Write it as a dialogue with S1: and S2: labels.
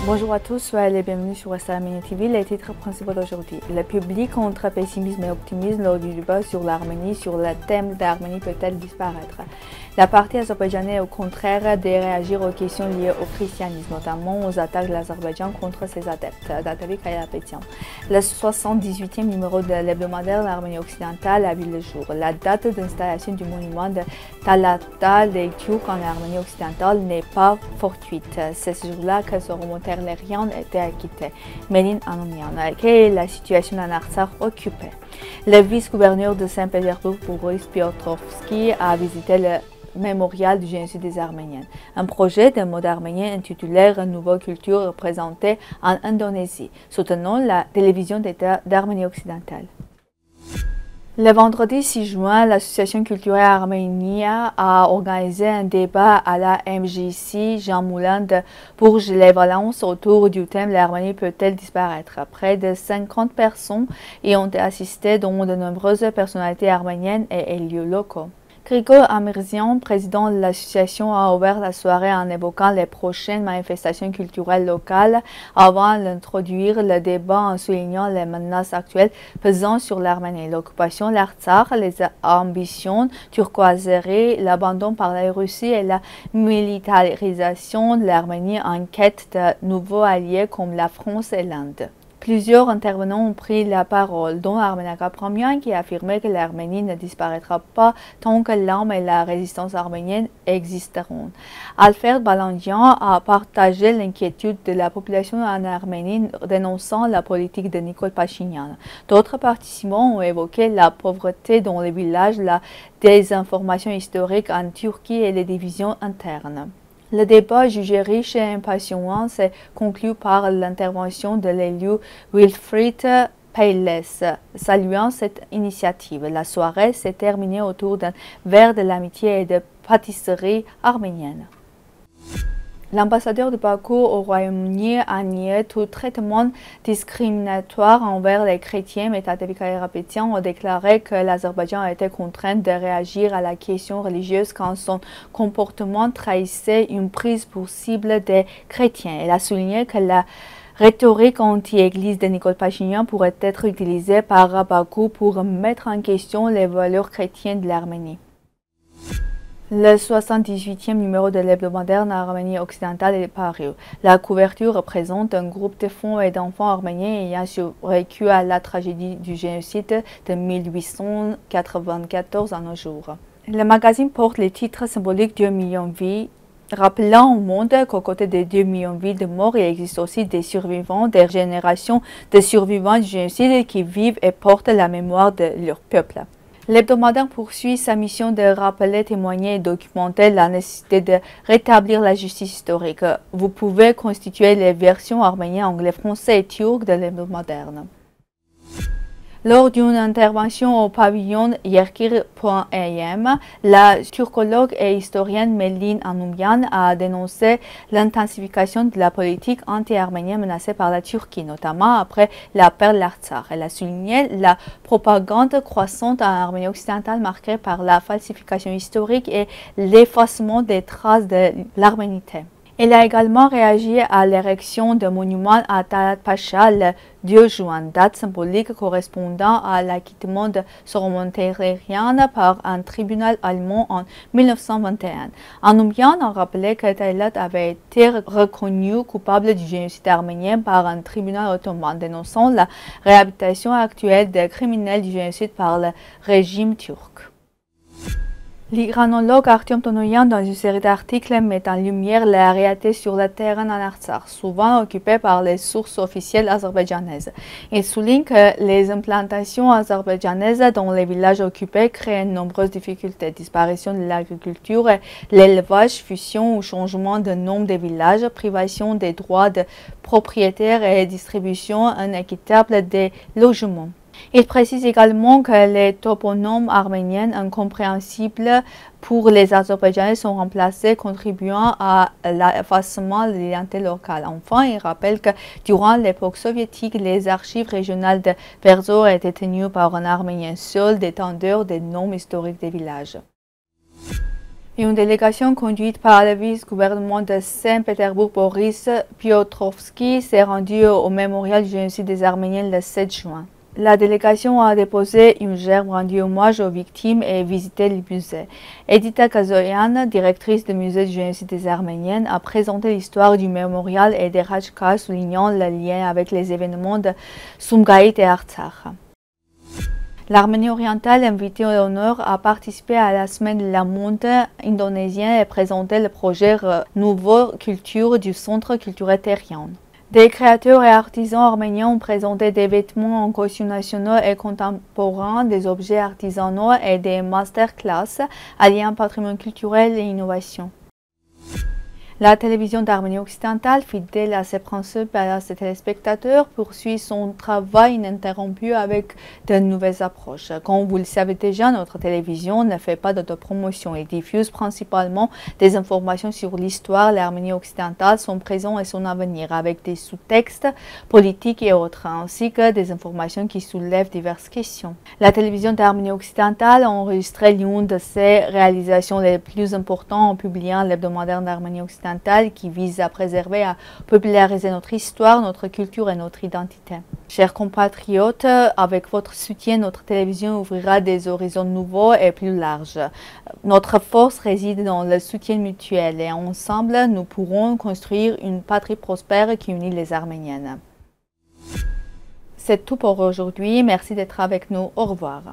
S1: Bonjour à tous, soyez les bienvenus sur Arménie TV. Les titres principaux d'aujourd'hui. Le public entre pessimisme et optimisme lors du débat sur l'Arménie, sur le thème d'Arménie peut-elle disparaître. La partie azerbaïdjanaise, au contraire, de réagir aux questions liées au christianisme, notamment aux attaques de l'Azerbaïdjan contre ses adeptes. Datavi Kayapetian. Le 78e numéro de l'hebdomadaire L'Arménie occidentale a vu le jour. La date d'installation du monument de Talata des Turcs en Arménie occidentale n'est pas fortuite. C'est ce jour-là que se remontèrent les riens étaient acquittés. Méline Anoumian. Quelle est la situation en Artsakh occupée? Le vice-gouverneur de Saint-Pétersbourg, Boris Piotrovski, a visité le mémorial du génocide des Arméniens, un projet de mode arménien intitulé Nouvelle culture représentée en Indonésie, soutenant la télévision d'État d'Arménie occidentale. Le vendredi 6 juin, l'Association culturelle arménienne a organisé un débat à la MJC Jean Moulin de Bourges-les-Valences autour du thème L'Arménie peut-elle disparaître? Près de 50 personnes y ont assisté, dont de nombreuses personnalités arméniennes et élus locaux. Grigor Amirzian, président de l'association, a ouvert la soirée en évoquant les prochaines manifestations culturelles locales avant d'introduire le débat en soulignant les menaces actuelles pesant sur l'Arménie, l'occupation de l'Artsakh, les ambitions turco-azéries, l'abandon par la Russie et la militarisation de l'Arménie en quête de nouveaux alliés comme la France et l'Inde. Plusieurs intervenants ont pris la parole, dont Arménia Kapramian, qui a affirmé que l'Arménie ne disparaîtra pas tant que l'âme et la résistance arménienne existeront. Alfred Balangian a partagé l'inquiétude de la population en Arménie, dénonçant la politique de Nicole Pachinian. D'autres participants ont évoqué la pauvreté dans les villages, la désinformation historique en Turquie et les divisions internes. Le débat jugé riche et impatient s'est conclu par l'intervention de l'élu Wilfried Payles, saluant cette initiative. La soirée s'est terminée autour d'un verre de l'amitié et de pâtisserie arménienne. L'ambassadeur de Bakou au Royaume-Uni a nié tout traitement discriminatoire envers les chrétiens, mais Tadevik Kayapetian a déclaré que l'Azerbaïdjan a été contraint de réagir à la question religieuse quand son comportement trahissait une prise pour cible des chrétiens. Elle a souligné que la rhétorique anti-église de Nicole Pachinian pourrait être utilisée par Bakou pour mettre en question les valeurs chrétiennes de l'Arménie. Le 78e numéro de l'hebdomadaire Arménie occidentale est paru. La couverture représente un groupe de femmes et d'enfants arméniens ayant survécu à la tragédie du génocide de 1894 à nos jours. Le magazine porte les titres symboliques 2 millions de vies, rappelant au monde qu'aux côtés des 2 millions de vies de morts, il existe aussi des survivants, des générations de survivants du génocide qui vivent et portent la mémoire de leur peuple. L'hebdomadaire poursuit sa mission de rappeler, témoigner et documenter la nécessité de rétablir la justice historique. Vous pouvez constituer les versions arméniennes, anglais, français et turc de l'hebdomadaire. Lors d'une intervention au pavillon Yerkir.am, la turcologue et historienne Méline Anoumian a dénoncé l'intensification de la politique anti-arménienne menacée par la Turquie, notamment après l'appel de l'Artsakh. Elle a souligné la propagande croissante en Arménie occidentale marquée par la falsification historique et l'effacement des traces de l'arménité. Elle a également réagi à l'érection d'un monument à Talat Pacha le 2 juin, date symbolique correspondant à l'acquittement de Solomon Tehlirian par un tribunal allemand en 1921. Anoumian a rappelé que Talat avait été reconnu coupable du génocide arménien par un tribunal ottoman, dénonçant la réhabilitation actuelle des criminels du génocide par le régime turc. L'iranologue Artyom Tonoyan, dans une série d'articles, met en lumière la réalité sur le terrain en Artsakh, souvent occupée par les sources officielles azerbaïdjanaises. Il souligne que les implantations azerbaïdjanaises dans les villages occupés créent de nombreuses difficultés. Disparition de l'agriculture, l'élevage, fusion ou changement de nom des villages, privation des droits de propriétaires et distribution inéquitable des logements. Il précise également que les toponymes arméniens incompréhensibles pour les Azerbaïdjanais sont remplacés, contribuant à l'effacement de l'identité locale. Enfin, il rappelle que durant l'époque soviétique, les archives régionales de Verzor étaient tenues par un Arménien seul, détenteur des noms historiques des villages. Une délégation conduite par le vice-gouvernement de Saint-Pétersbourg Boris Piotrowski s'est rendue au mémorial du génocide des Arméniens le 7 juin. La délégation a déposé une gerbe rendue hommage aux victimes et visité le musée. Edita Kazoyan, directrice du musée du génocide des Arméniens, a présenté l'histoire du mémorial et des Rajka, soulignant le lien avec les événements de Sumgait et Artsakh. L'Arménie orientale, invitée au honneur, a participé à la semaine de la monde indonésienne et présenté le projet Nouveau Culture du Centre culturel terrien. Des créateurs et artisans arméniens ont présenté des vêtements en costumes nationaux et contemporains, des objets artisanaux et des masterclass alliant patrimoine culturel et innovation. La télévision d'Arménie occidentale, fidèle à ses principes et à ses téléspectateurs, poursuit son travail ininterrompu avec de nouvelles approches. Comme vous le savez déjà, notre télévision ne fait pas d'autopromotion et diffuse principalement des informations sur l'histoire, l'Arménie occidentale, son présent et son avenir, avec des sous-textes politiques et autres, ainsi que des informations qui soulèvent diverses questions. La télévision d'Arménie occidentale a enregistré l'une de ses réalisations les plus importantes en publiant l'hebdomadaire d'Arménie occidentale qui vise à préserver et à populariser notre histoire, notre culture et notre identité. Chers compatriotes, avec votre soutien, notre télévision ouvrira des horizons nouveaux et plus larges. Notre force réside dans le soutien mutuel et ensemble, nous pourrons construire une patrie prospère qui unit les Arméniennes. C'est tout pour aujourd'hui. Merci d'être avec nous. Au revoir.